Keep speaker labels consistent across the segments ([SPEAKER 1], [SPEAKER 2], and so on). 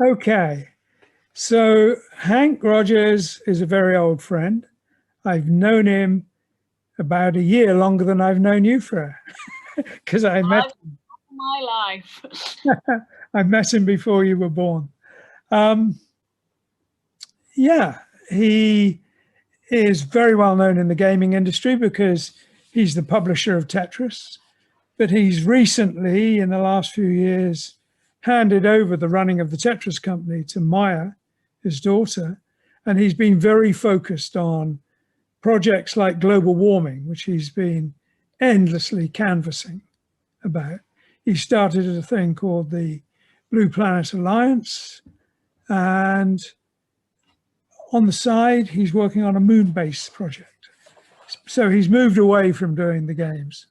[SPEAKER 1] Okay. So Hank Rogers is a very old friend. I've known him about a year longer than I've known you for, because
[SPEAKER 2] I've my life.
[SPEAKER 1] I met him before you were born. Um, yeah, he is very well known in the gaming industry because he's the publisher of Tetris. But he's recently, in the last few years, handed over the running of the Tetris company to Maya, his daughter, and he's been very focused on projects like global warming, which he's been endlessly canvassing about. He started a thing called the Blue Planet Alliance, and on the side, he's working on a moon-based project. So he's moved away from doing the games,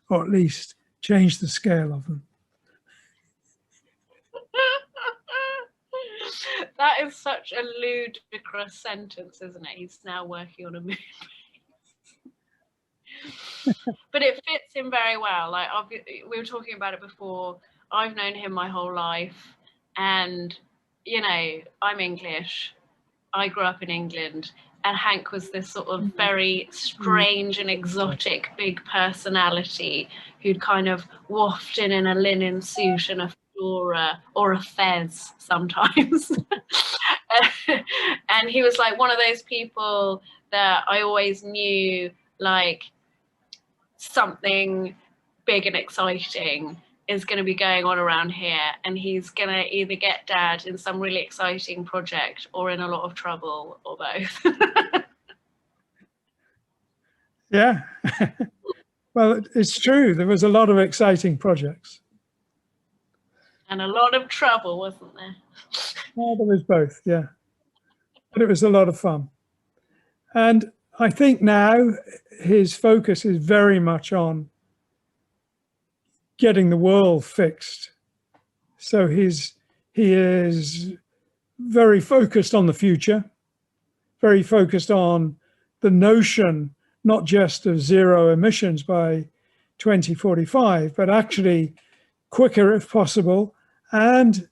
[SPEAKER 1] or at least changed the scale of them.
[SPEAKER 2] That is such a ludicrous sentence, isn't it? He's now working on a movie. But it fits him very well. Like we were talking about it before. I've known him my whole life, and I'm English. I grew up in England, and Hank was this sort of very strange and exotic big personality who'd kind of waft in a linen suit and a fedora or a fez sometimes. And he was like one of those people that I always knew, like, something big and exciting is going to be going on around here, and he's going to either get dad in some really exciting project or in a lot of trouble, or both.
[SPEAKER 1] Yeah. Well, it's true. There was a lot of exciting projects.
[SPEAKER 2] And a lot of trouble, wasn't there?
[SPEAKER 1] Well, there was both, yeah. But it was a lot of fun. And I think now his focus is very much on getting the world fixed. So he is very focused on the future, very focused on the notion not just of zero emissions by 2045, but actually quicker if possible, and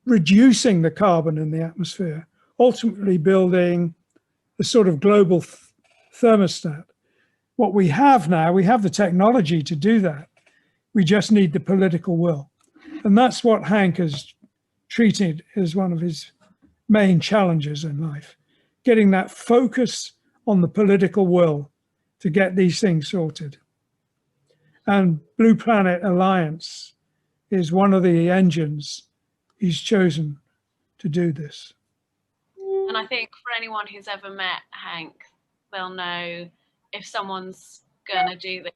[SPEAKER 1] reducing the carbon in the atmosphere, ultimately building a sort of global thermostat. What we have now, we have the technology to do that. We just need the political will. And that's what Hank has treated as one of his main challenges in life, getting that focus on the political will to get these things sorted. And Blue Planet Alliance is one of the engines he's chosen to do this.
[SPEAKER 2] And I think for anyone who's ever met Hank, they'll know if someone's gonna do this,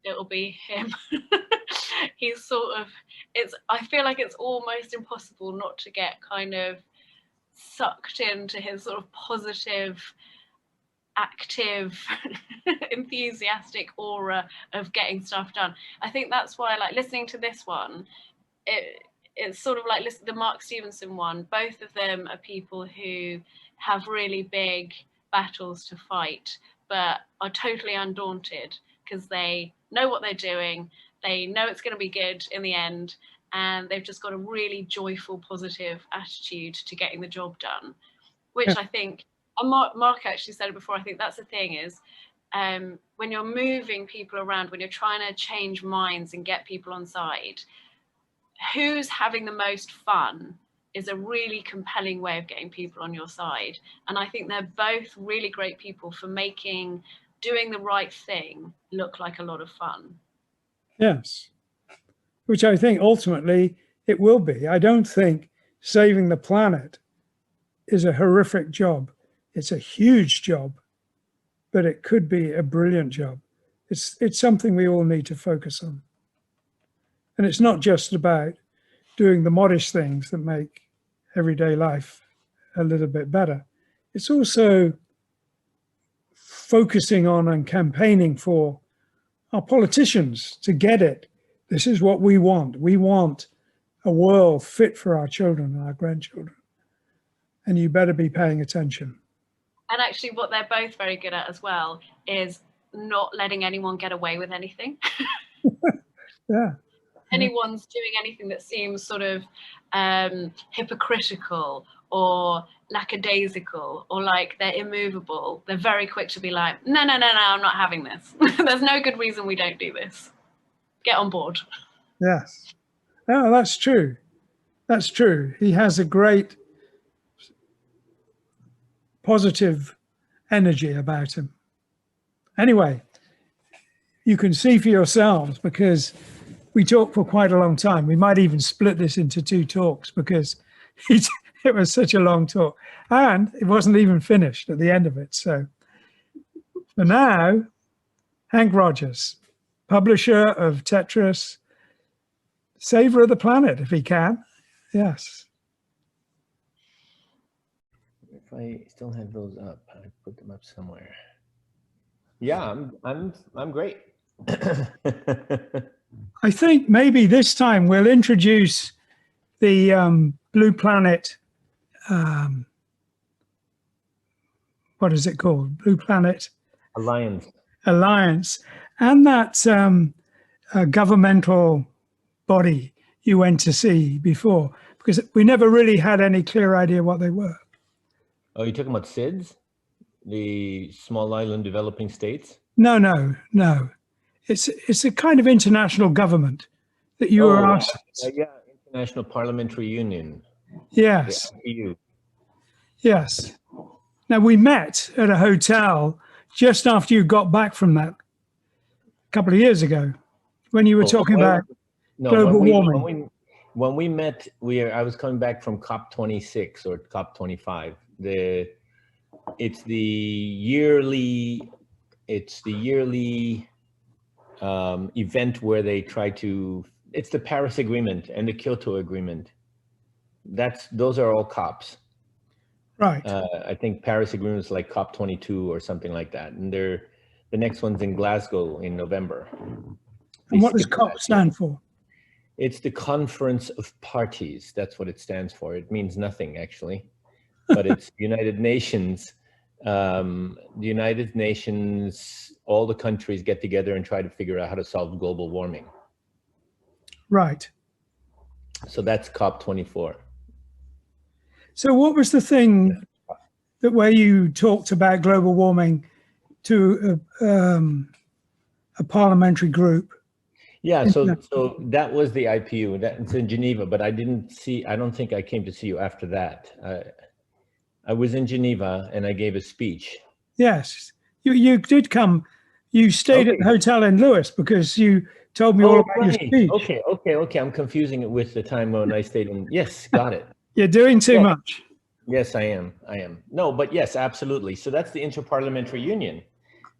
[SPEAKER 2] it'll be him. He's sort of, I feel like it's almost impossible not to get kind of sucked into his sort of positive, active, enthusiastic aura of getting stuff done. I think that's why, like, listening to this one, it's sort of like the Mark Stevenson one. Both of them are people who have really big battles to fight, but are totally undaunted because they know what they're doing. They know it's going to be good in the end, and they've just got a really joyful, positive attitude to getting the job done, which I think, and Mark actually said it before, I think that's the thing is, when you're moving people around, when you're trying to change minds and get people on side, who's having the most fun is a really compelling way of getting people on your side. And I think they're both really great people for making doing the right thing look like a lot of fun.
[SPEAKER 1] Yes, which I think ultimately it will be. I don't think saving the planet is a horrific job. It's a huge job, but it could be a brilliant job. It's something we all need to focus on. And it's not just about doing the modest things that make everyday life a little bit better. It's also focusing on and campaigning for our politicians to get it. This is what we want. We want a world fit for our children and our grandchildren. And you better be paying attention.
[SPEAKER 2] And actually, what they're both very good at as well is not letting anyone get away with anything.
[SPEAKER 1] Yeah.
[SPEAKER 2] anyone's doing anything that seems sort of hypocritical or lackadaisical or like they're immovable, they're very quick to be like, no, I'm not having this. There's no good reason we don't do this. Get on board.
[SPEAKER 1] Yes. Oh, that's true. That's true. He has a great positive energy about him. Anyway, you can see for yourselves, because we talked for quite a long time. We might even split this into 2 talks because it was such a long talk. And it wasn't even finished at the end of it. So for now, Hank Rogers, publisher of Tetris, saver of the planet if he can. Yes.
[SPEAKER 3] If I still have those up, I put them up somewhere. Yeah, I'm great.
[SPEAKER 1] I think maybe this time we'll introduce the Blue Planet. What is it called? Blue Planet Alliance, and that governmental body you went to see before, because we never really had any clear idea what they were.
[SPEAKER 3] Oh, you're talking about SIDS, the Small Island Developing States?
[SPEAKER 1] No. It's a kind of international government that you were asked.
[SPEAKER 3] Yeah, International Parliamentary Union.
[SPEAKER 1] Yes.
[SPEAKER 3] The IPU.
[SPEAKER 1] Yes. Now, we met at a hotel just after you got back from that a couple of years ago when you were talking about global warming.
[SPEAKER 3] When we met, I was coming back from COP26 or COP25. It's the yearly event where they try to. It's the Paris Agreement and the Kyoto Agreement. Those are all COPs.
[SPEAKER 1] Right.
[SPEAKER 3] I think Paris Agreement is like COP22 or something like that, and the next one's in Glasgow in November.
[SPEAKER 1] And what does COP stand for?
[SPEAKER 3] It's the Conference of Parties. That's what it stands for. It means nothing, actually, but it's United Nations. The United Nations, all the countries get together and try to figure out how to solve global warming.
[SPEAKER 1] Right.
[SPEAKER 3] So that's COP24.
[SPEAKER 1] So what was the thing that where you talked about global warming to a parliamentary group?
[SPEAKER 3] Yeah, so that was the IPU. That's in Geneva, but I don't think I came to see you after that. I was in Geneva and I gave a speech.
[SPEAKER 1] Yes, you did come. You stayed at the hotel in Lewis because you told me all about your speech.
[SPEAKER 3] Okay. I'm confusing it with the time when I stayed in. Yes, got it.
[SPEAKER 1] You're doing too much.
[SPEAKER 3] Yes, I am. No, but yes, absolutely. So that's the Interparliamentary Union.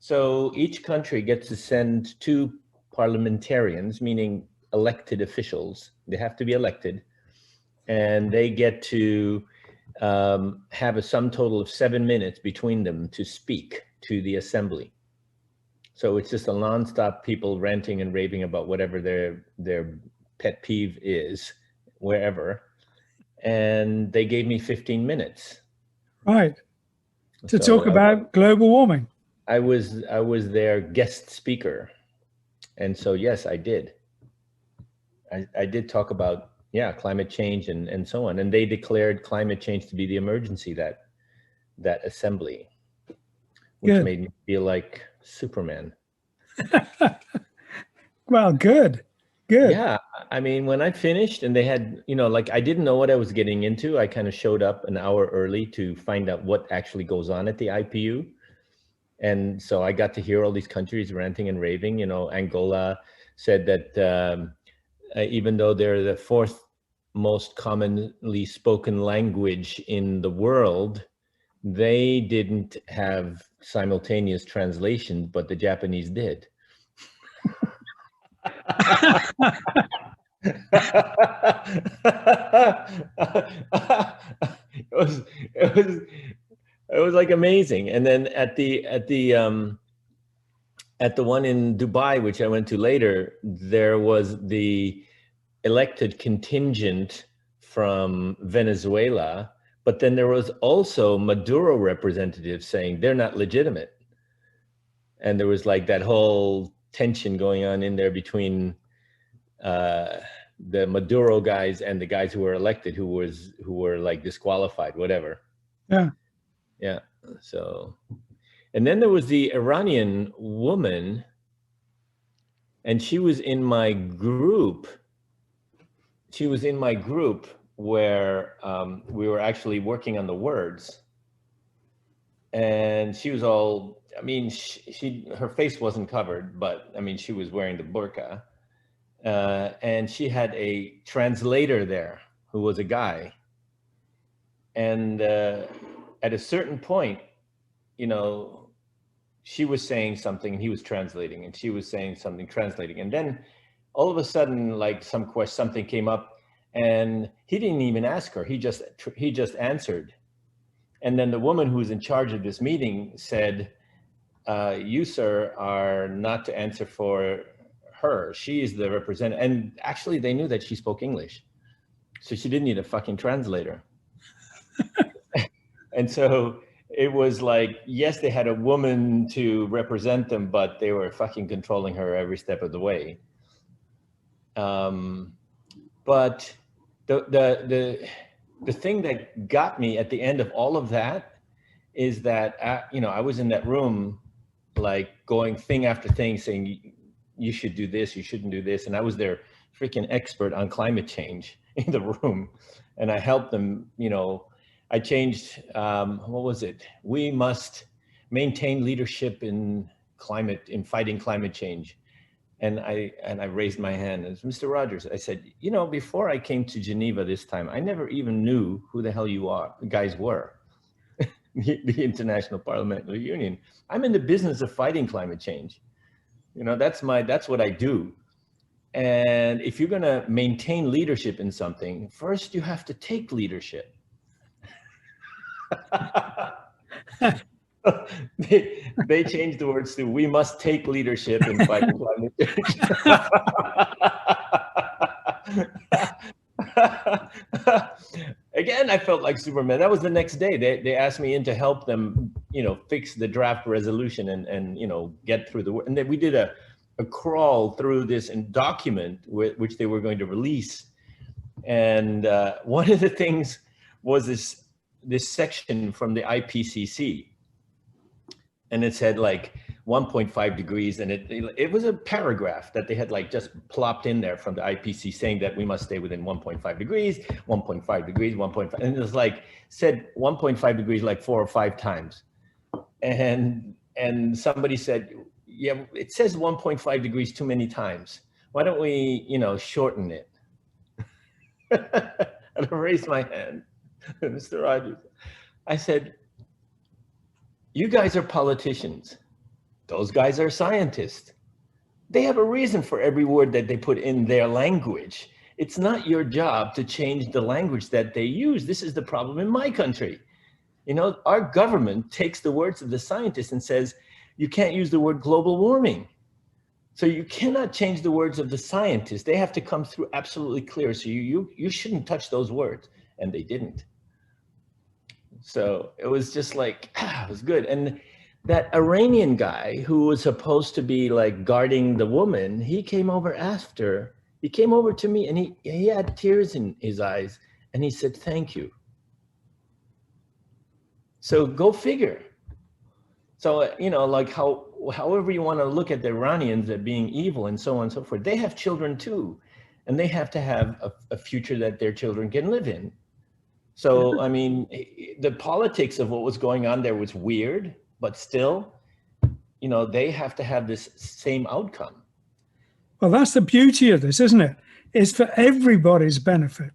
[SPEAKER 3] So each country gets to send 2 parliamentarians, meaning elected officials. They have to be elected, and they get to have a sum total of 7 minutes between them to speak to the assembly. So it's just a nonstop people ranting and raving about whatever their pet peeve is, wherever. And they gave me 15 minutes.
[SPEAKER 1] Right. To talk about global warming.
[SPEAKER 3] I was their guest speaker. And so, yes, I did. I did talk about, climate change and so on. And they declared climate change to be the emergency, that assembly, which made me feel like Superman.
[SPEAKER 1] Well, good.
[SPEAKER 3] Yeah, I mean, when I finished and they had, I didn't know what I was getting into. I kind of showed up an hour early to find out what actually goes on at the IPU. And so I got to hear all these countries ranting and raving. Angola said that even though they're the 4th most commonly spoken language in the world, they didn't have simultaneous translations, but the Japanese did. It was like amazing. And then at the one in Dubai, which I went to later, there was the elected contingent from Venezuela, but then there was also Maduro representatives saying they're not legitimate. And there was like that whole tension going on in there between the Maduro guys and the guys who were elected who were like disqualified, whatever.
[SPEAKER 1] Yeah.
[SPEAKER 3] Yeah. So, and then there was the Iranian woman, and she was in my group. She was in my group where we were actually working on the words. And she was all, I mean, her face wasn't covered, but I mean, she was wearing the burqa. And she had a translator there who was a guy. And at a certain point, you know, she was saying something and he was translating, and she was saying something, translating. And then all of a sudden, like something came up, and he didn't even ask her. He just answered. And then the woman who was in charge of this meeting said, you, sir, are not to answer for her. She is the representative. And actually, they knew that she spoke English. So she didn't need a fucking translator. And so it was like, yes, they had a woman to represent them, but they were fucking controlling her every step of the way. But the thing that got me at the end of all of that is that, you know, I was in that room, like going thing after thing, saying, you should do this, you shouldn't do this. And I was their freaking expert on climate change in the room. And I helped them, you know, I changed, what was it? We must maintain leadership in fighting climate change. And I raised my hand as Mr. Rogers. I said, you know, before I came to Geneva this time, I never even knew who the hell you guys were, the International Parliamentary Union. I'm in the business of fighting climate change. You know, that's what I do. And if you're gonna maintain leadership in something, first you have to take leadership. They changed the words to, we must take leadership in fighting climate change. Again, I felt like Superman. That was the next day. They asked me in to help them, you know, fix the draft resolution and you know, get through and then we did a crawl through this and document which they were going to release. And one of the things was this section from the IPCC, and it said like 1.5 degrees, and it was a paragraph that they had like just plopped in there from the IPCC saying that we must stay within 1.5 degrees, 1.5 degrees, 1.5, and it was like said 1.5 degrees like 4 or 5 times, and somebody said, yeah, it says 1.5 degrees too many times. Why don't we, you know, shorten it? And I raised my hand. Mr. Rogers, I said, you guys are politicians. Those guys are scientists. They have a reason for every word that they put in their language. It's not your job to change the language that they use. This is the problem in my country. You know, our government takes the words of the scientists and says, you can't use the word global warming. So you cannot change the words of the scientists. They have to come through absolutely clear. So you shouldn't touch those words. And they didn't. So it was just like, it was good. And that Iranian guy who was supposed to be like guarding the woman, he came over after. He came over to me and he had tears in his eyes and he said, thank you. So go figure. So, you know, like however you want to look at the Iranians as being evil and so on and so forth, they have children too. And they have to have a future that their children can live in. So, I mean, the politics of what was going on there was weird, but still, you know, they have to have this same outcome.
[SPEAKER 1] Well, that's the beauty of this, isn't it? It's for everybody's benefit.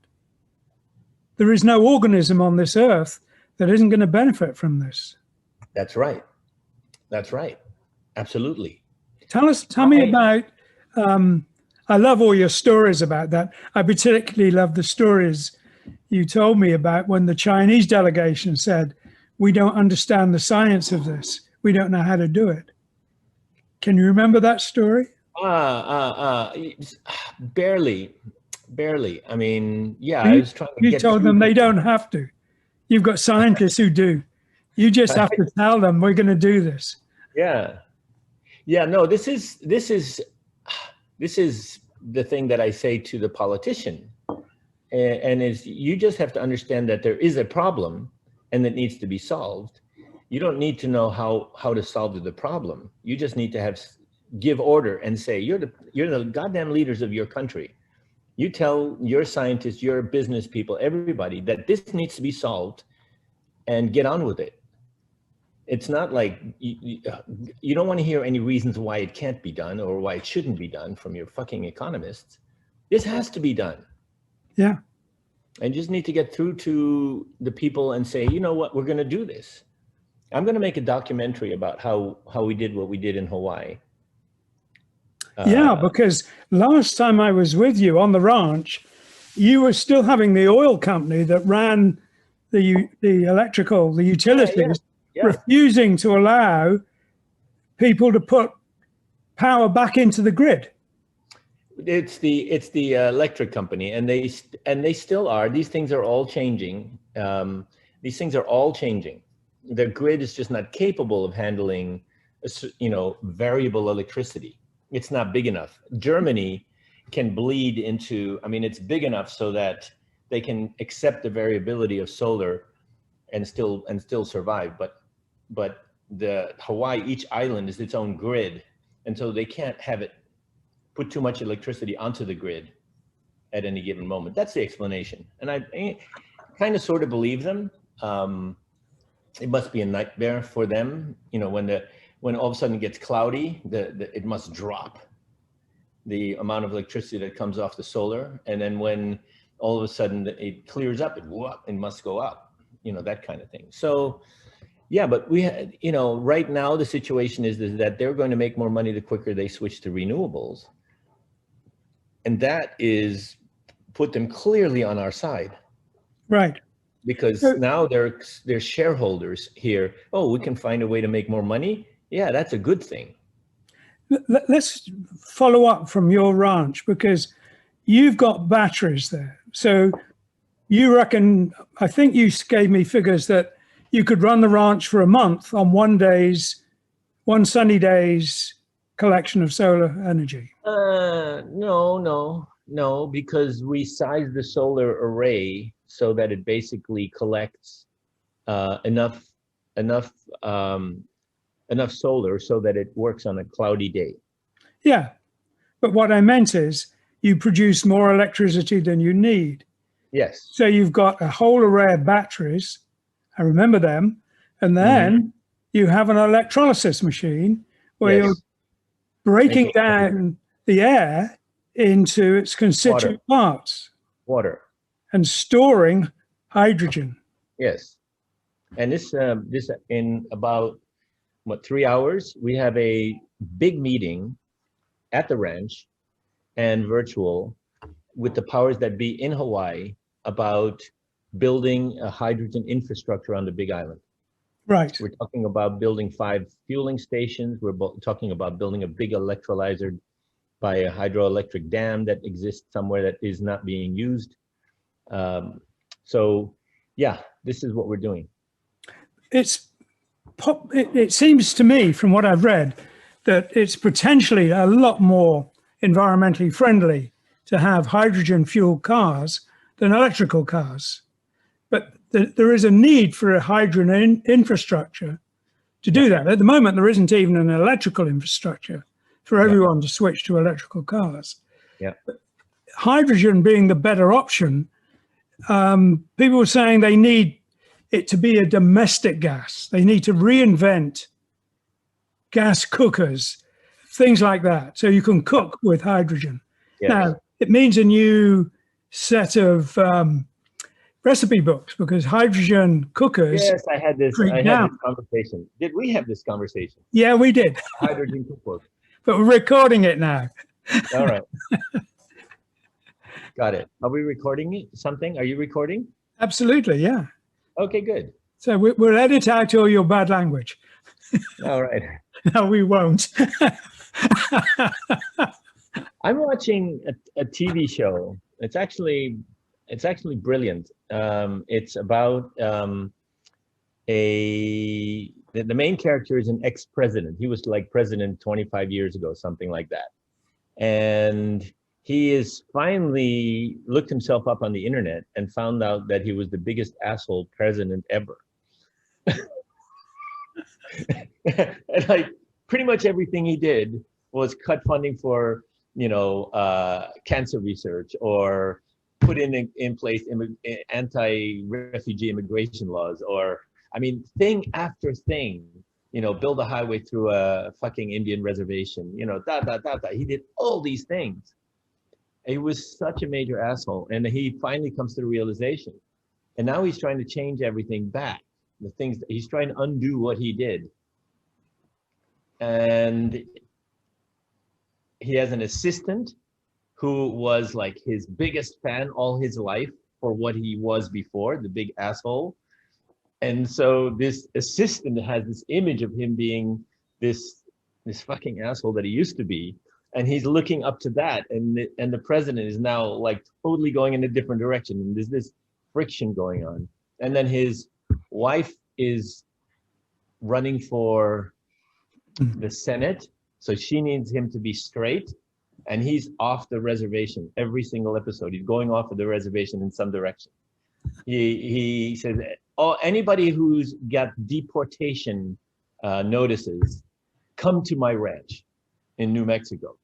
[SPEAKER 1] There is no organism on this earth that isn't going to benefit from this.
[SPEAKER 3] That's right. That's right. Absolutely.
[SPEAKER 1] Tell me about, I love all your stories about that. I particularly love the stories you told me about when the Chinese delegation said, we don't understand the science of this. We don't know how to do it. Can you remember that story?
[SPEAKER 3] Barely. I mean, yeah,
[SPEAKER 1] I
[SPEAKER 3] was trying to
[SPEAKER 1] you
[SPEAKER 3] get
[SPEAKER 1] told them they don't have to. You've got scientists who do. You just have to tell them we're going to do this.
[SPEAKER 3] Yeah. No, this is the thing that I say to the politician, and is you just have to understand that there is a problem and that needs to be solved. You don't need to know how to solve the problem. You just need to give order and say, you're the goddamn leaders of your country. You tell your scientists, your business people, everybody that this needs to be solved and get on with it. It's not like you don't want to hear any reasons why it can't be done or why it shouldn't be done from your fucking economists. This has to be done.
[SPEAKER 1] Yeah.
[SPEAKER 3] And just need to get through to the people and say, you know what, we're going to do this. I'm going to make a documentary about how we did what we did in Hawaii.
[SPEAKER 1] Yeah, because last time I was with you on the ranch, you were still having the oil company that ran the utilities, refusing to allow people to put power back into the grid.
[SPEAKER 3] It's the electric company, and they still are. These things are all changing. These things are all changing. The grid is just not capable of handling, variable electricity. It's not big enough. Germany can bleed into. I mean, it's big enough so that they can accept the variability of solar, and still survive. But the Hawaii, each island is its own grid, and so they can't have it put too much electricity onto the grid at any given moment. That's the explanation. And I kind of sort of believe them. It must be a nightmare for them. When all of a sudden it gets cloudy, it must drop the amount of electricity that comes off the solar. And then when all of a sudden it clears up, it must go up, that kind of thing. So yeah, but right now the situation is that they're going to make more money the quicker they switch to renewables. And that is put them clearly on our side.
[SPEAKER 1] Right.
[SPEAKER 3] Because now they're shareholders here. Oh, we can find a way to make more money. Yeah, that's a good thing.
[SPEAKER 1] Let's follow up from your ranch, because you've got batteries there. So you reckon, I think you gave me figures that you could run the ranch for a month on one sunny day's collection of solar energy.
[SPEAKER 3] No, because we size the solar array so that it basically collects enough solar so that it works on a cloudy day.
[SPEAKER 1] Yeah, but what I meant is you produce more electricity than you need.
[SPEAKER 3] Yes.
[SPEAKER 1] So you've got a whole array of batteries. I remember them. And then you have an electrolysis machine where you're breaking down the air into its constituent parts.
[SPEAKER 3] Water.
[SPEAKER 1] And storing hydrogen.
[SPEAKER 3] Yes. And this in about 3 hours, we have a big meeting at the ranch and virtual with the powers that be in Hawaii about building a hydrogen infrastructure on the Big Island.
[SPEAKER 1] Right.
[SPEAKER 3] We're talking about building 5 fueling stations. We're talking about building a big electrolyzer by a hydroelectric dam that exists somewhere that is not being used. So yeah, this is what we're doing.
[SPEAKER 1] It seems to me, from what I've read, that it's potentially a lot more environmentally friendly to have hydrogen fueled cars than electrical cars. But there is a need for a hydrogen infrastructure to do that. At the moment, there isn't even an electrical infrastructure for everyone to switch to electrical cars.
[SPEAKER 3] Yeah.
[SPEAKER 1] But hydrogen being the better option, people were saying they need it to be a domestic gas. They need to reinvent gas cookers, things like that, so you can cook with hydrogen. Yes. Now, it means a new set of recipe books, because hydrogen cookers.
[SPEAKER 3] Yes, I had this conversation. Did we have this conversation?
[SPEAKER 1] Yeah, we did.
[SPEAKER 3] Hydrogen cookbook.
[SPEAKER 1] But we're recording it now.
[SPEAKER 3] All right. Got it. Are we recording something? Are you recording?
[SPEAKER 1] Absolutely, yeah.
[SPEAKER 3] Okay, good.
[SPEAKER 1] So we'll edit out all your bad language.
[SPEAKER 3] All right.
[SPEAKER 1] No, we won't.
[SPEAKER 3] I'm watching a TV show. It's actually brilliant. It's about the main character is an ex-president. He was like president 25 years ago, something like that. And he is finally looked himself up on the internet and found out that he was the biggest asshole president ever. And like pretty much everything he did was cut funding for, cancer research, or put in place anti-refugee immigration laws, or I mean, thing after thing, build a highway through a fucking Indian reservation, He did all these things. He was such a major asshole. And he finally comes to the realization. And now he's trying to change everything back. The things that he's trying to undo what he did. And he has an assistant who was like his biggest fan all his life for what he was before, the big asshole. And so this assistant has this image of him being this fucking asshole that he used to be. And he's looking up to that. And the president is now like totally going in a different direction. And there's this friction going on. And then his wife is running for the Senate. So she needs him to be straight. And he's off the reservation every single episode. He's going off of the reservation in some direction. He says, anybody who's got deportation notices, come to my ranch in New Mexico.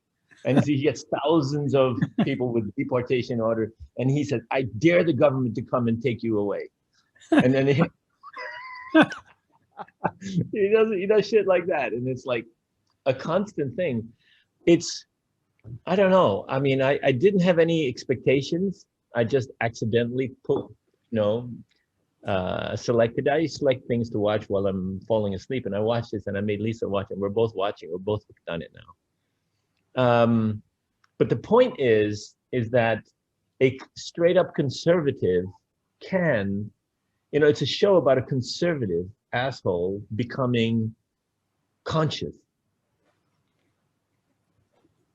[SPEAKER 3] And he gets thousands of people with deportation order. And he said, I dare the government to come and take you away. And then he does shit like that. And it's like a constant thing. I don't know. I mean, I didn't have any expectations. I just accidentally selected. I select things to watch while I'm falling asleep. And I watched this and I made Lisa watch it. We're both watching. We're both hooked on it now. But the point is that a straight up conservative can, it's a show about a conservative asshole becoming conscious.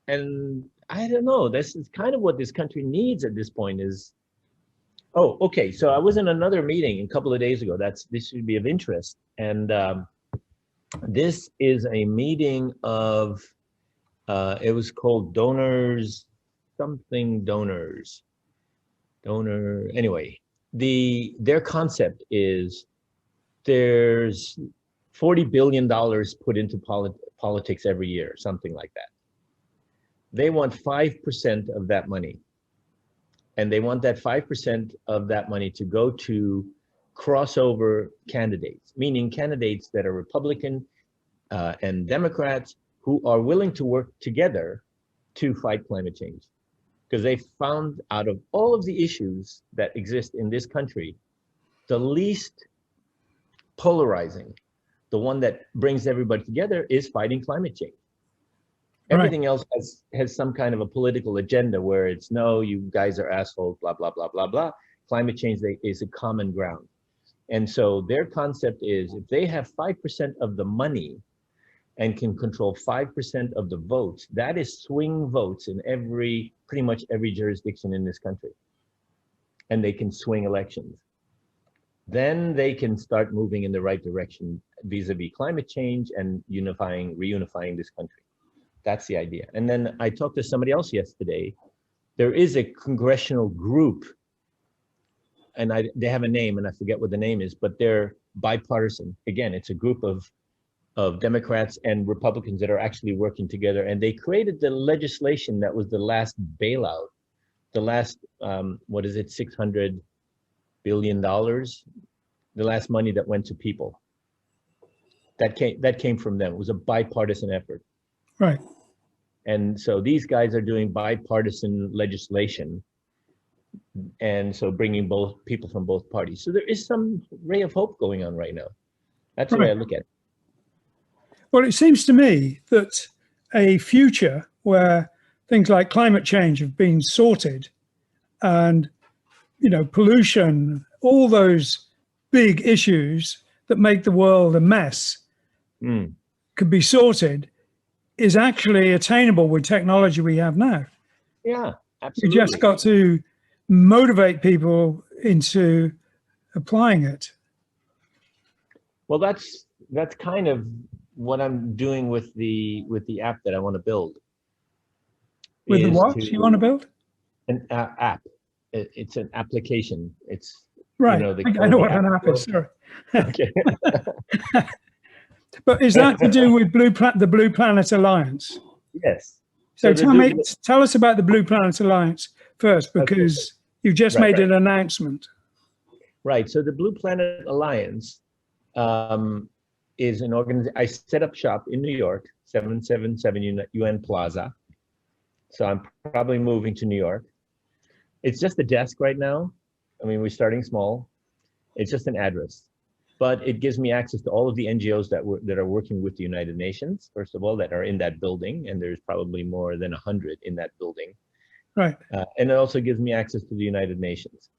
[SPEAKER 3] And I don't know, this is kind of what this country needs at this point is, oh, okay. So I was in another meeting a couple of days ago. This should be of interest. And this is a meeting of, it was called anyway, their concept is there's $40 billion put into politics every year, something like that. They want 5% of that money. And they want that 5% of that money to go to crossover candidates, meaning candidates that are Republican and Democrats who are willing to work together to fight climate change. Because they found out of all of the issues that exist in this country, the least polarizing, the one that brings everybody together is fighting climate change. Everything else has some kind of a political agenda where it's, no, you guys are assholes, blah, blah, blah, blah, blah. Climate change is a common ground. And so their concept is if they have 5% of the money and can control 5% of the votes, that is swing votes in pretty much every jurisdiction in this country. And they can swing elections. Then they can start moving in the right direction vis-a-vis climate change and reunifying this country. That's the idea. And then I talked to somebody else yesterday. There is a congressional group, and they have a name, and I forget what the name is, but they're bipartisan. Again, it's a group of Democrats and Republicans that are actually working together. And they created the legislation that was the last bailout, the last, $600 billion, the last money that went to people. That came from them. It was a bipartisan effort.
[SPEAKER 1] Right.
[SPEAKER 3] And so these guys are doing bipartisan legislation. And so bringing both people from both parties. So there is some ray of hope going on right now. That's the way I look at it.
[SPEAKER 1] Well, it seems to me that a future where things like climate change have been sorted and, pollution, all those big issues that make the world a mess could be sorted is actually attainable with technology we have now.
[SPEAKER 3] Yeah, absolutely.
[SPEAKER 1] You just got to motivate people into applying it.
[SPEAKER 3] Well, that's kind of what I'm doing with the app that I want to build.
[SPEAKER 1] With the
[SPEAKER 3] is
[SPEAKER 1] what you want to build?
[SPEAKER 3] an app. It's an application. It's
[SPEAKER 1] Right.
[SPEAKER 3] they
[SPEAKER 1] I
[SPEAKER 3] call
[SPEAKER 1] know
[SPEAKER 3] the
[SPEAKER 1] what an app is.
[SPEAKER 3] Store.
[SPEAKER 1] Sorry.
[SPEAKER 3] Okay.
[SPEAKER 1] But is that to do with the Blue Planet Alliance?
[SPEAKER 3] Yes.
[SPEAKER 1] So
[SPEAKER 3] the
[SPEAKER 1] tell us about the Blue Planet Alliance first, because you've just made an announcement.
[SPEAKER 3] Right. So the Blue Planet Alliance is an organization. I set up shop in New York, 777 UN Plaza. So I'm probably moving to New York. It's just a desk right now. I mean, we're starting small. It's just an address, but it gives me access to all of the NGOs that are working with the United Nations, first of all, that are in that building, and there's probably more than 100 in that building.
[SPEAKER 1] Right.
[SPEAKER 3] And it also gives me access to the United Nations.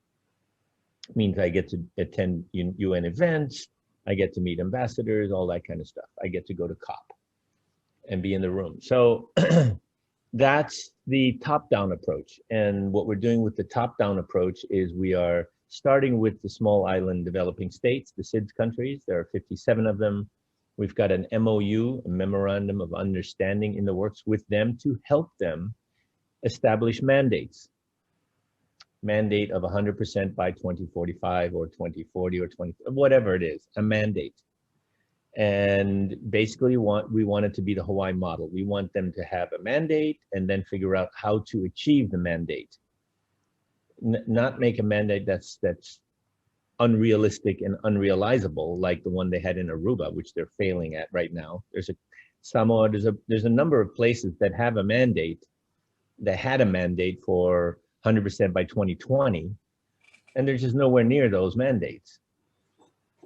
[SPEAKER 3] It means I get to attend UN events, I get to meet ambassadors, all that kind of stuff. I get to go to COP and be in the room. So that's the top-down approach. And what we're doing with the top-down approach is we are starting with the small island developing states, the SIDS countries. There are 57 of them. We've got an MOU, a Memorandum of Understanding, in the works with them to help them establish mandates. Mandate of 100% by 2045 or 2040 or whatever it is, a mandate. And basically we want it to be the Hawaii model. We want them to have a mandate and then figure out how to achieve the mandate. Not make a mandate that's unrealistic and unrealizable, like the one they had in Aruba, which they're failing at right now. There's a number of places that have a mandate, that had a mandate for 100% by 2020, and they're just nowhere near those mandates.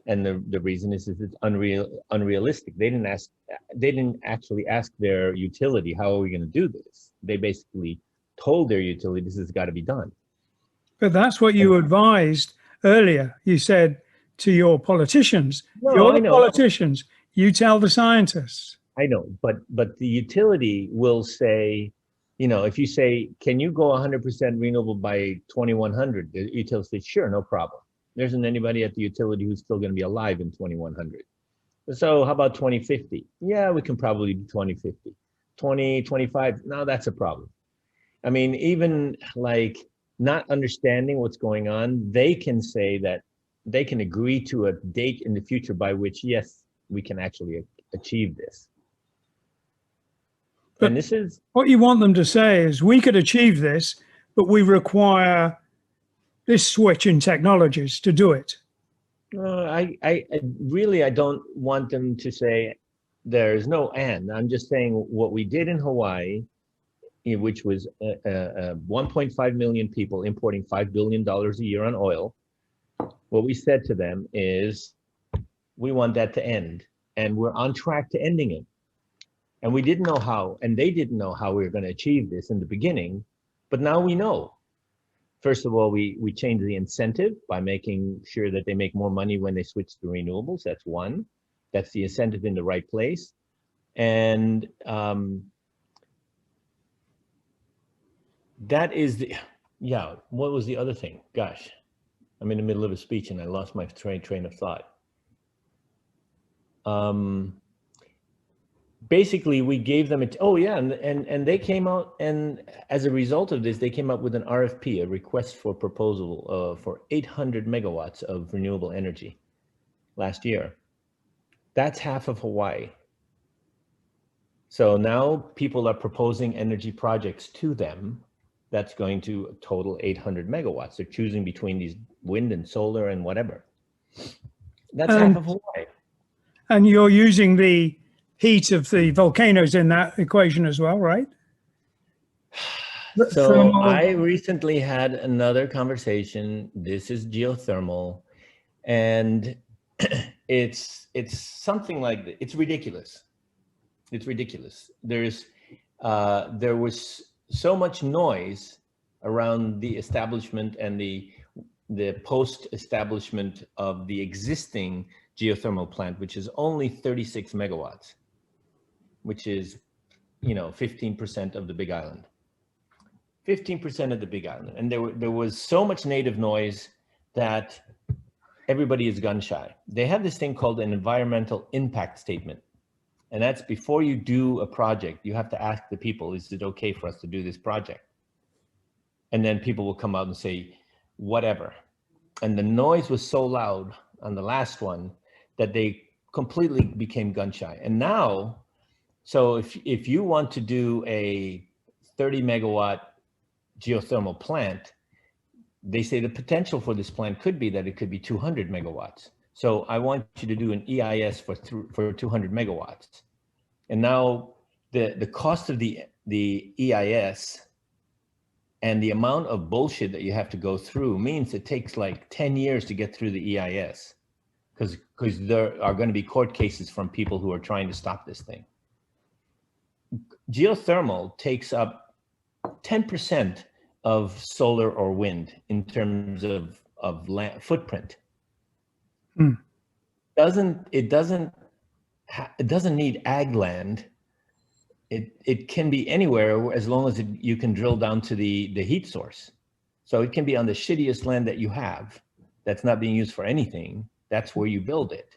[SPEAKER 3] And the reason is it's unrealistic. They didn't actually ask their utility, how are we going to do this? They basically told their utility, this has got to be done.
[SPEAKER 1] But that's what you advised earlier. You said to your politicians, you're the politicians, you tell the scientists.
[SPEAKER 3] I know, but the utility will say, if you say, can you go 100% renewable by 2100? The utility says, sure, no problem. There isn't anybody at the utility who's still going to be alive in 2100. So how about 2050? Yeah, we can probably do 2050. 2025, no, that's a problem. I mean, even like not understanding what's going on, they can say that they can agree to a date in the future by which, yes, we can actually achieve this.
[SPEAKER 1] But
[SPEAKER 3] and this is
[SPEAKER 1] what you want them to say is, we could achieve this, but we require this switch in technologies to do it.
[SPEAKER 3] I don't want them to say there's no and. I'm just saying what we did in Hawaii, which was 1.5 million people importing $5 billion a year on oil. What we said to them is, we want that to end, and we're on track to ending it. And we didn't know how, and they didn't know how we were going to achieve this in the beginning, but now we know. First of all, we changed the incentive by making sure that they make more money when they switch to renewables. That's one. That's the incentive in the right place. And that is the, what was the other thing? Gosh, I'm in the middle of a speech and I lost my train of thought. Basically, we gave them and they came out, and as a result of this, they came up with an RFP, a request for proposal for 800 megawatts of renewable energy last year. That's half of Hawaii. So now people are proposing energy projects to them that's going to total 800 megawatts. They're choosing between these wind and solar and whatever. That's half of Hawaii.
[SPEAKER 1] And you're using the heat of the volcanoes in that equation as well, right?
[SPEAKER 3] So I recently had another conversation. This is geothermal, and it's something like, it's ridiculous. It's ridiculous. There was so much noise around the establishment and the post-establishment of the existing geothermal plant, which is only 36 megawatts, which is, 15% of the Big Island. 15% of the Big Island. And there was so much native noise that everybody is gun shy. They have this thing called an environmental impact statement. And that's before you do a project, you have to ask the people, is it okay for us to do this project? And then people will come out and say, whatever. And the noise was so loud on the last one that they completely became gun shy. And now, so if you want to do a 30 megawatt geothermal plant, they say the potential for this plant could be that it could be 200 megawatts. So I want you to do an EIS for 200 megawatts. And now the cost of the EIS and the amount of bullshit that you have to go through means it takes like 10 years to get through the EIS, because there are going to be court cases from people who are trying to stop this thing. Geothermal takes up 10% of solar or wind in terms of land footprint. It doesn't need ag land. It can be anywhere as long as you can drill down to the heat source. So it can be on the shittiest land that you have that's not being used for anything. That's where you build it.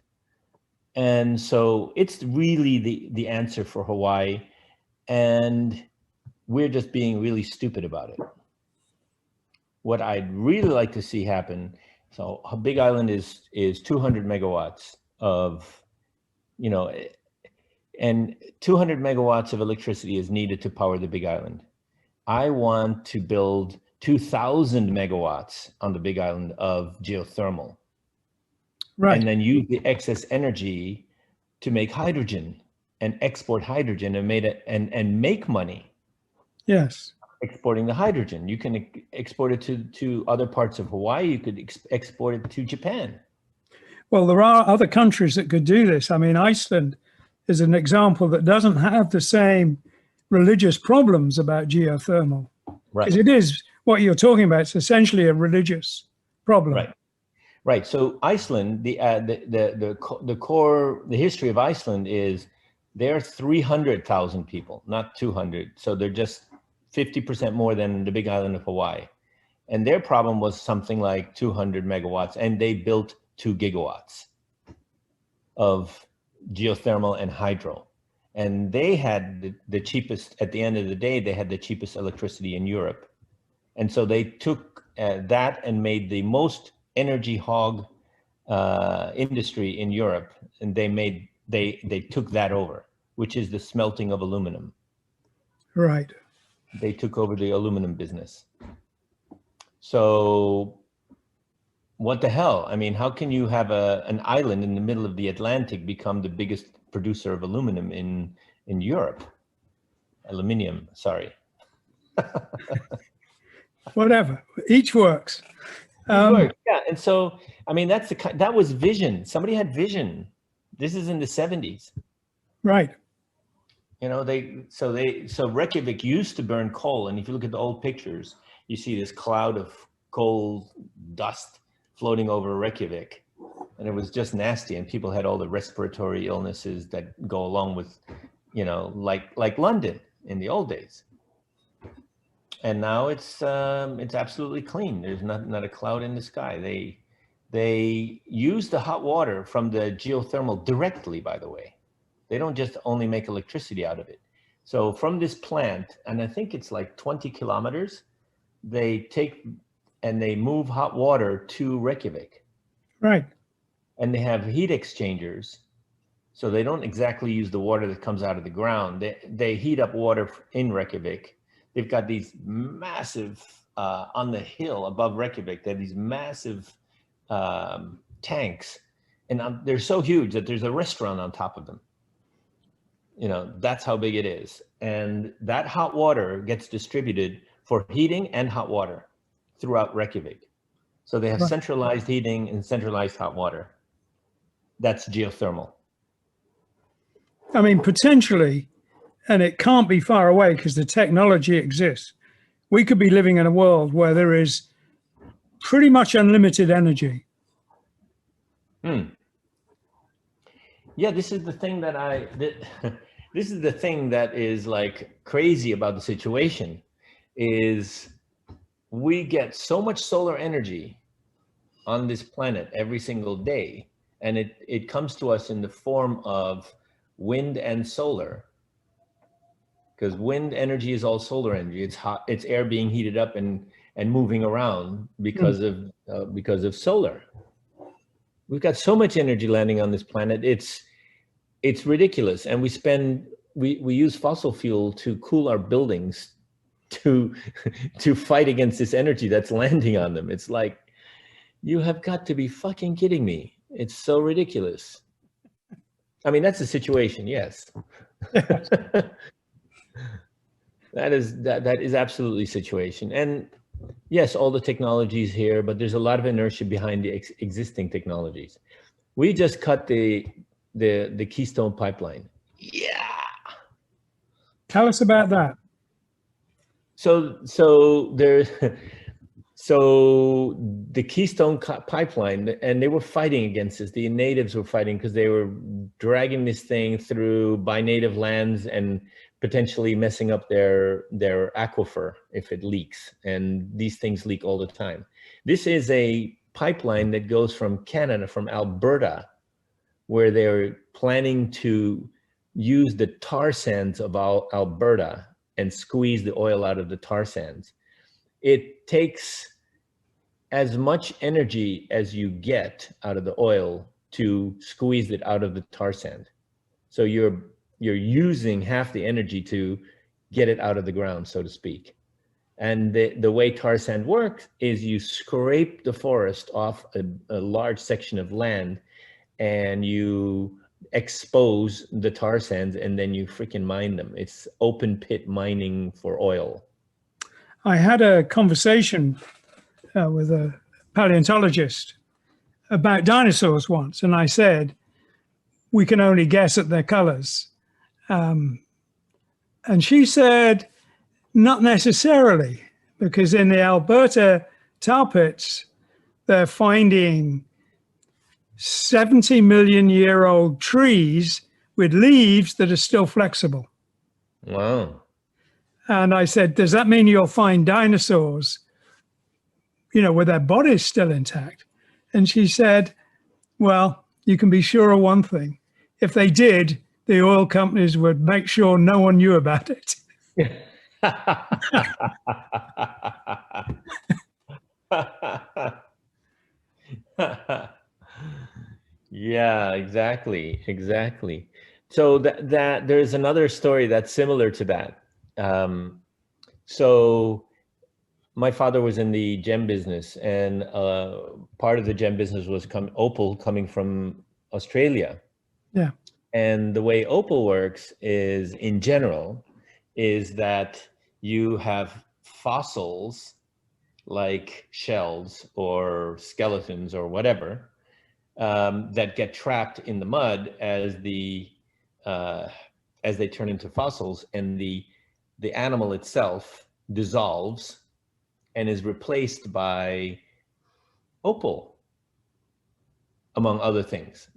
[SPEAKER 3] And so it's really the answer for Hawaii. And we're just being really stupid about it. What I'd really like to see happen, so Big Island is 200 megawatts of, you know, and 200 megawatts of electricity is needed to power the Big Island. I want to build 2,000 megawatts on the Big Island of geothermal. Right. And then use the excess energy to make hydrogen and export hydrogen and make money.
[SPEAKER 1] Yes.
[SPEAKER 3] Exporting the hydrogen. You can export it to other parts of Hawaii. You could export it to Japan.
[SPEAKER 1] Well, there are other countries that could do this. I mean, Iceland is an example that doesn't have the same religious problems about geothermal.
[SPEAKER 3] Right.
[SPEAKER 1] Because it is what you're talking about. It's essentially a religious problem.
[SPEAKER 3] Right. Right. So Iceland, the history of Iceland is they're 300,000 people, not 200. So they're just 50% more than the Big Island of Hawaii. And their problem was something like 200 megawatts, and they built 2 gigawatts of geothermal and hydro. And they had the cheapest, at the end of the day, they had the cheapest electricity in Europe. And so they took that and made the most energy hog industry in Europe. And they took that over, which is the smelting of aluminum.
[SPEAKER 1] Right.
[SPEAKER 3] They took over the aluminum business. So what the hell? I mean, how can you have an island in the middle of the Atlantic become the biggest producer of aluminum in Europe? Aluminium, sorry.
[SPEAKER 1] Whatever, each works.
[SPEAKER 3] Yeah, and so, I mean, that was vision. Somebody had vision. This is in the 70s.
[SPEAKER 1] Right.
[SPEAKER 3] You know, so Reykjavik used to burn coal, and if you look at the old pictures, you see this cloud of coal dust floating over Reykjavik, and it was just nasty, and people had all the respiratory illnesses that go along with, you know, like London in the old days. And now it's absolutely clean. There's not a cloud in the sky. They use the hot water from the geothermal directly, by the way. They don't just only make electricity out of it. So from this plant, and I think it's like 20 kilometers, they take and they move hot water to Reykjavik.
[SPEAKER 1] Right.
[SPEAKER 3] And they have heat exchangers. So they don't exactly use the water that comes out of the ground. They heat up water in Reykjavik. They've got these massive, on the hill above Reykjavik, they have these massive tanks. And they're so huge that there's a restaurant on top of them. You know, that's how big it is. And that hot water gets distributed for heating and hot water throughout Reykjavik. So they have centralized heating and centralized hot water. That's geothermal.
[SPEAKER 1] I mean, potentially, and it can't be far away because the technology exists. We could be living in a world where there is pretty much unlimited energy.
[SPEAKER 3] Yeah, this is the thing this is the thing that is like crazy about the situation is we get so much solar energy on this planet every single day, and it comes to us in the form of wind and solar, because wind energy is all solar energy. It's hot, it's air being heated up and moving around because of solar. We've got so much energy landing on this planet. It's ridiculous, and we use fossil fuel to cool our buildings to fight against this energy that's landing on them. It's like, you have got to be fucking kidding me. It's so ridiculous. I mean, that's the situation, yes. That is absolutely situation. And yes, all the technology is here, but there's a lot of inertia behind the existing technologies. We just cut the Keystone Pipeline. Yeah.
[SPEAKER 1] Tell us about that.
[SPEAKER 3] So the Keystone Pipeline, and they were fighting against this. The natives were fighting because they were dragging this thing through by native lands and potentially messing up their aquifer if it leaks. And these things leak all the time. This is a pipeline that goes from Canada, from Alberta, where they're planning to use the tar sands of Alberta and squeeze the oil out of the tar sands. It takes as much energy as you get out of the oil to squeeze it out of the tar sand. So you're using half the energy to get it out of the ground, so to speak. And the way tar sand works is you scrape the forest off a large section of land, and you expose the tar sands, and then you freaking mine them. It's open pit mining for oil.
[SPEAKER 1] I had a conversation with a paleontologist about dinosaurs once, and I said, we can only guess at their colors. And she said, not necessarily, because in the Alberta tar pits, they're finding 70 million year old trees with leaves that are still flexible.
[SPEAKER 3] Wow.
[SPEAKER 1] And I said, does that mean you'll find dinosaurs, with their bodies still intact? And she said, well, you can be sure of one thing. If they did, the oil companies would make sure no one knew about it.
[SPEAKER 3] Yeah, exactly. So that there's another story that's similar to that. So my father was in the gem business, and part of the gem business was opal coming from Australia.
[SPEAKER 1] Yeah.
[SPEAKER 3] And the way opal works is, in general, is that you have fossils like shells or skeletons or whatever that get trapped in the mud as they turn into fossils, and the animal itself dissolves and is replaced by opal, among other things.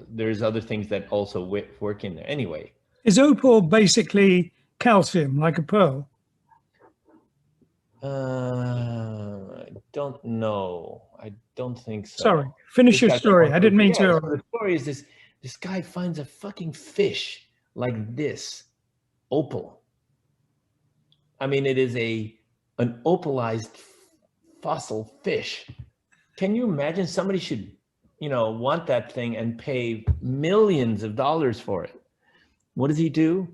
[SPEAKER 3] There's other things that also work in there. Anyway.
[SPEAKER 1] Is opal basically calcium, like a pearl?
[SPEAKER 3] I don't know. I don't think so.
[SPEAKER 1] Sorry, finish your story. I didn't mean to.
[SPEAKER 3] So the story is this guy finds a fucking fish like this, opal. I mean, it is an opalized fossil fish. Can you imagine? Somebody should, want that thing and pay millions of dollars for it. What does he do?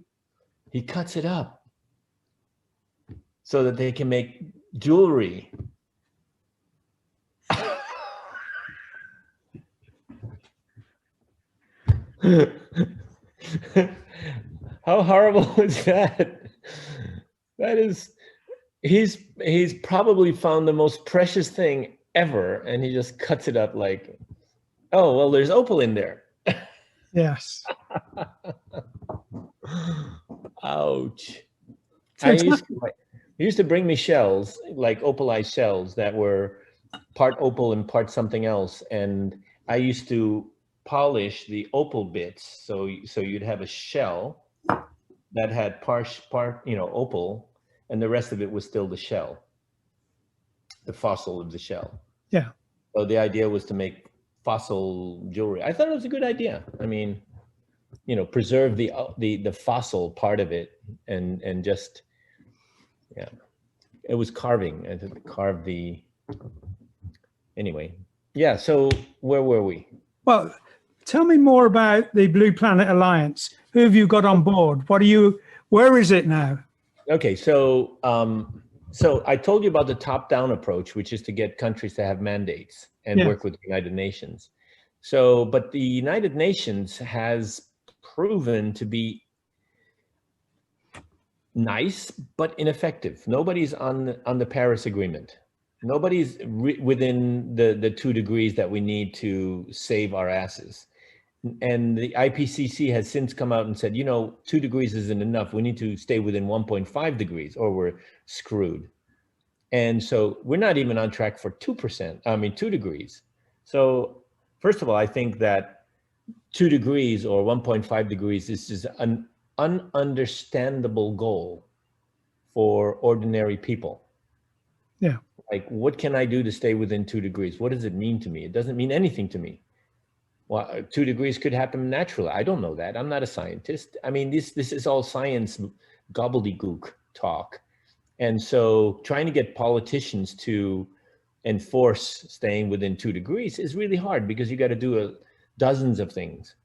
[SPEAKER 3] He cuts it up so that they can make jewelry. How horrible is that? That is, he's probably found the most precious thing ever, and he just cuts it up like, oh, well, there's opal in there.
[SPEAKER 1] Yes.
[SPEAKER 3] Ouch. He used to bring me shells, like opalized shells that were part opal and part something else, and I used to polish the opal bits, so you'd have a shell that had part opal, and the rest of it was still the shell, the fossil of the shell.
[SPEAKER 1] Yeah.
[SPEAKER 3] So the idea was to make fossil jewelry. I thought it was a good idea. I mean, you know, preserve the fossil part of it, and just, yeah, it was carving, and to carve the, anyway. Yeah, so where were we?
[SPEAKER 1] Well, tell me more about the Blue Planet Alliance. Who have you got on board? Where is it now?
[SPEAKER 3] Okay, so so I told you about the top-down approach, which is to get countries to have mandates and
[SPEAKER 1] Yeah.
[SPEAKER 3] work with the United Nations. So, but the United Nations has proven to be nice but ineffective. Nobody's on the Paris Agreement. Nobody's within the 2 degrees that we need to save our asses. And the IPCC has since come out and said, you know, 2 degrees isn't enough. We need to stay within 1.5 degrees or we're screwed. And so we're not even on track for 2%, I mean, 2 degrees. So first of all, I think that 2 degrees or 1.5 degrees is just an ununderstandable goal for ordinary people.
[SPEAKER 1] Yeah.
[SPEAKER 3] Like, what can I do to stay within 2 degrees? What does it mean to me? It doesn't mean anything to me. Well, 2 degrees could happen naturally. I don't know that. I'm not a scientist. I mean, this is all science gobbledygook talk. And so trying to get politicians to enforce staying within 2 degrees is really hard, because you got to do dozens of things.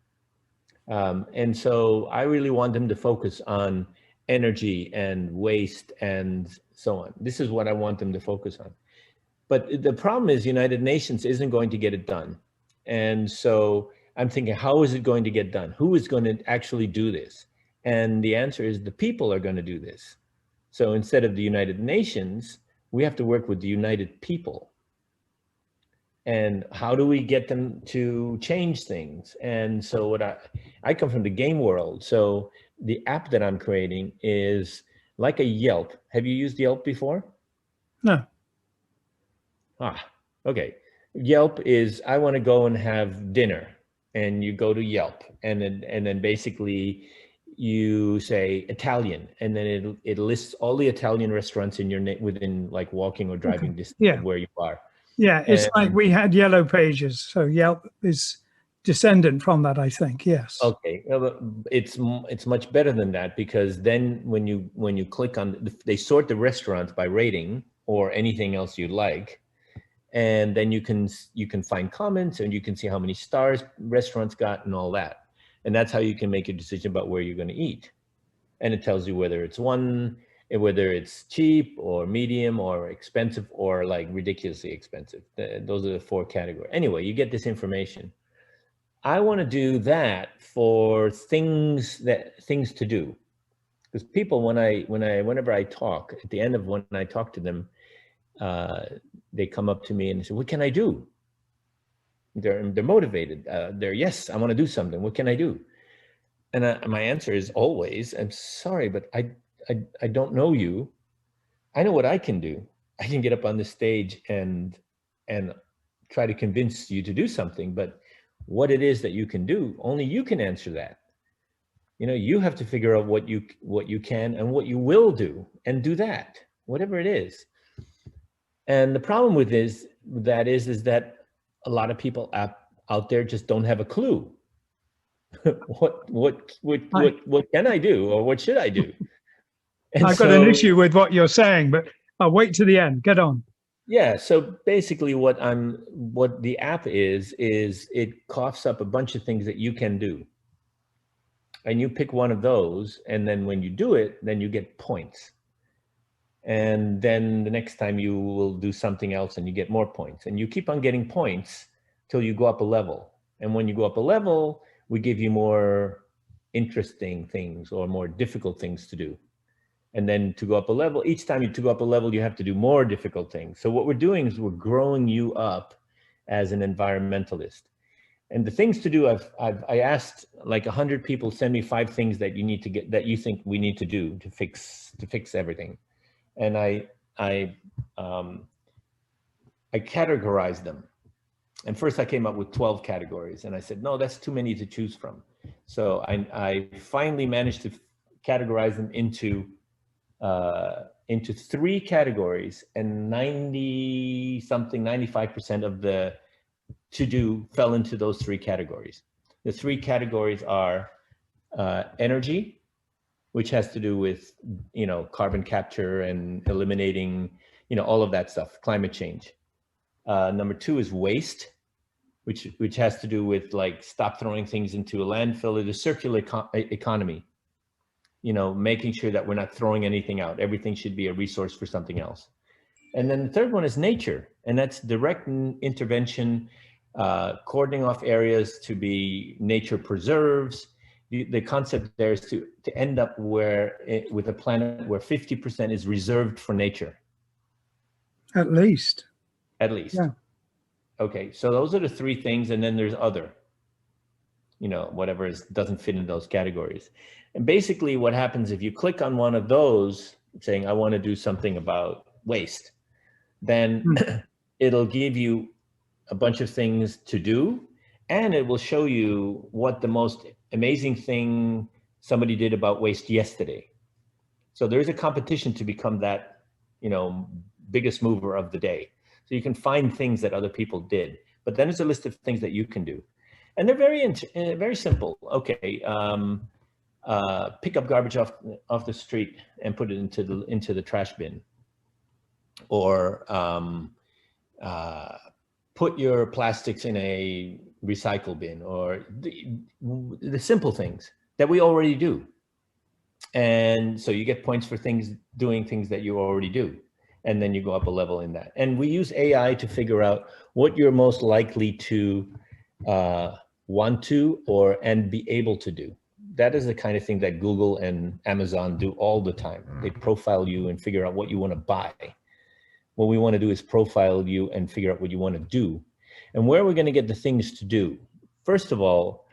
[SPEAKER 3] And so I really want them to focus on energy and waste and so on. This is what I want them to focus on. But the problem is United Nations isn't going to get it done. And so I'm thinking, how is it going to get done? Who is going to actually do this? And the answer is the people are going to do this. So instead of the United Nations, we have to work with the United People. And how do we get them to change things? And so what I come from the game world. So the app that I'm creating is like a Yelp. Have you used Yelp before?
[SPEAKER 1] No.
[SPEAKER 3] Okay. Yelp is, I want to go and have dinner, and you go to Yelp, and then basically you say Italian, and then it lists all the Italian restaurants in your within like walking or driving distance of where you are.
[SPEAKER 1] Yeah, it's like we had Yellow Pages, so Yelp is descendant from that, I think. Yes.
[SPEAKER 3] Okay, it's much better than that, because then when you click on, they sort the restaurants by rating or anything else you like. And then you can find comments, and you can see how many stars restaurants got and all that. And that's how you can make a decision about where you're going to eat. And it tells you whether it's cheap or medium or expensive or like ridiculously expensive. Those are the 4 categories. Anyway, you get this information. I want to do that for things to do, because people, whenever I talk, at the end of when I talk to them, they come up to me and say, what can I do? They're motivated. Yes, I want to do something. What can I do? And my answer is always, I'm sorry, but I don't know you. I know what I can do. I can get up on the stage and try to convince you to do something, but what it is that you can do, only you can answer that. You know, you have to figure out what you can and what you will do, and do that, whatever it is. And the problem with that is that a lot of people out there just don't have a clue. What can I do, or what should I do? And
[SPEAKER 1] I've got an issue with what you're saying, but I'll wait to the end. Get on.
[SPEAKER 3] Yeah. So basically, what the app is it coughs up a bunch of things that you can do, and you pick one of those, and then when you do it, then you get points. And then the next time you will do something else and you get more points, and you keep on getting points till you go up a level. And when you go up a level, we give you more interesting things or more difficult things to do. And then to go up a level, each time you go up a level, you have to do more difficult things. So what we're doing is we're growing you up as an environmentalist. And the things to do, I asked like 100 people, send me 5 things that you need to get, that you think we need to do to fix everything. And I categorized them. And first I came up with 12 categories, and I said, no, that's too many to choose from. So I finally managed to categorize them into 3 categories, and 95% of the to-do fell into those 3 categories. The 3 categories are energy, which has to do with, carbon capture and eliminating, all of that stuff, climate change. Number 2 is waste, which has to do with like stop throwing things into a landfill, the circular economy, making sure that we're not throwing anything out. Everything should be a resource for something else. And then the third one is nature, and that's direct intervention, cordoning off areas to be nature preserves. The concept there is to end up with a planet where 50% is reserved for nature.
[SPEAKER 1] At least.
[SPEAKER 3] At least.
[SPEAKER 1] Yeah.
[SPEAKER 3] Okay, so those are the 3 things, and then there's other, whatever doesn't fit in those categories. And basically what happens if you click on one of those saying, I want to do something about waste, then it'll give you a bunch of things to do, and it will show you what the most amazing thing somebody did about waste yesterday. So there's a competition to become that, biggest mover of the day. So you can find things that other people did, but then there's a list of things that you can do. And they're very simple. Okay, pick up garbage off the street and put it into the trash bin. Or put your plastics in a recycle bin, or the simple things that we already do. And so you get points for doing things that you already do. And then you go up a level in that. And we use AI to figure out what you're most likely to want to and be able to do. That is the kind of thing that Google and Amazon do all the time. They profile you and figure out what you want to buy. What we want to do is profile you and figure out what you want to do. And where we're going to get the things to do. First of all,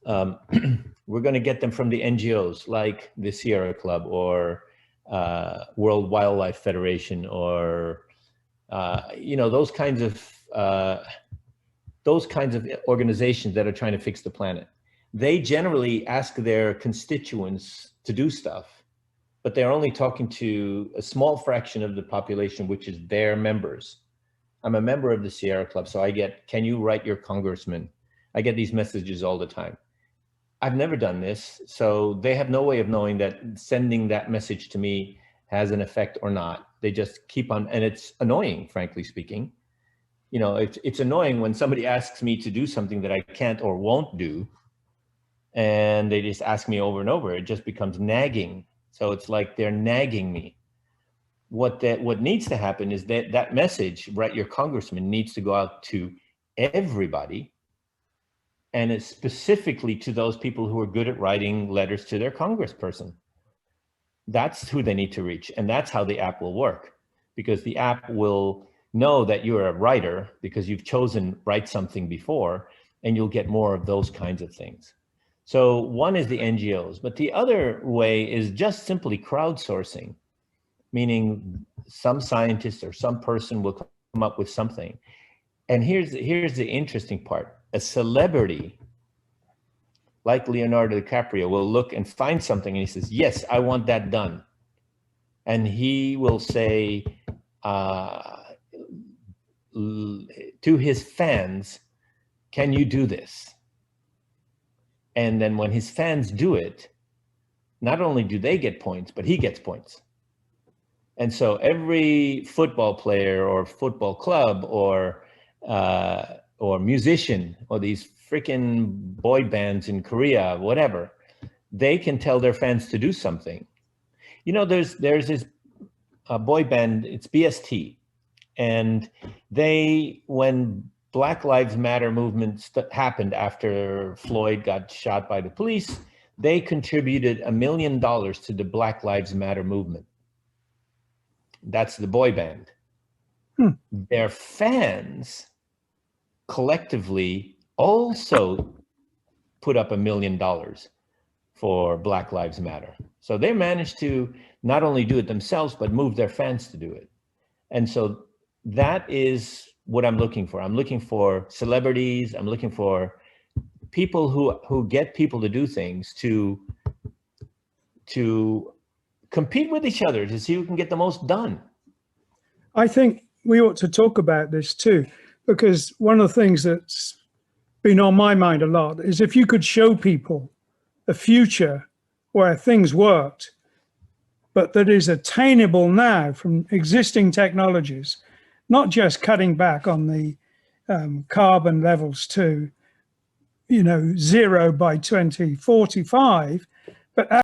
[SPEAKER 3] we're going to get them from the NGOs like the Sierra Club or World Wildlife Federation, or those kinds of organizations that are trying to fix the planet. They generally ask their constituents to do stuff, but they're only talking to a small fraction of the population, which is their members. I'm a member of the Sierra Club, so I get, can you write your congressman? I get these messages all the time. I've never done this, so they have no way of knowing that sending that message to me has an effect or not. They just keep on, and it's annoying, frankly speaking. It's annoying when somebody asks me to do something that I can't or won't do, and they just ask me over and over. It just becomes nagging. So it's like they're nagging me. What needs to happen is that message, write your congressman, needs to go out to everybody. And it's specifically to those people who are good at writing letters to their congressperson. That's who they need to reach. And that's how the app will work, because the app will know that you're a writer because you've chosen write something before, and you'll get more of those kinds of things. So one is the NGOs, but the other way is just simply crowdsourcing, meaning some scientist or some person will come up with something. And here's the interesting part. A celebrity like Leonardo DiCaprio will look and find something, and he says, yes, I want that done. And he will say to his fans, can you do this? And then when his fans do it, not only do they get points, but he gets points. And so every football player or football club or musician, or these freaking boy bands in Korea, whatever, they can tell their fans to do something. There's this boy band, it's BST, and when Black Lives Matter movement happened after Floyd got shot by the police, they contributed $1 million to the Black Lives Matter movement. That's the boy band. Their fans collectively also put up $1 million for Black Lives Matter. So they managed to not only do it themselves, but move their fans to do it. And so that is what I'm looking for. I'm looking for celebrities. I'm looking for people who get people to do things, to compete with each other to see who can get the most done.
[SPEAKER 1] I think we ought to talk about this too, because one of the things that's been on my mind a lot is if you could show people a future where things worked, but that is attainable now from existing technologies, not just cutting back on the carbon levels to, 0 by 2045, but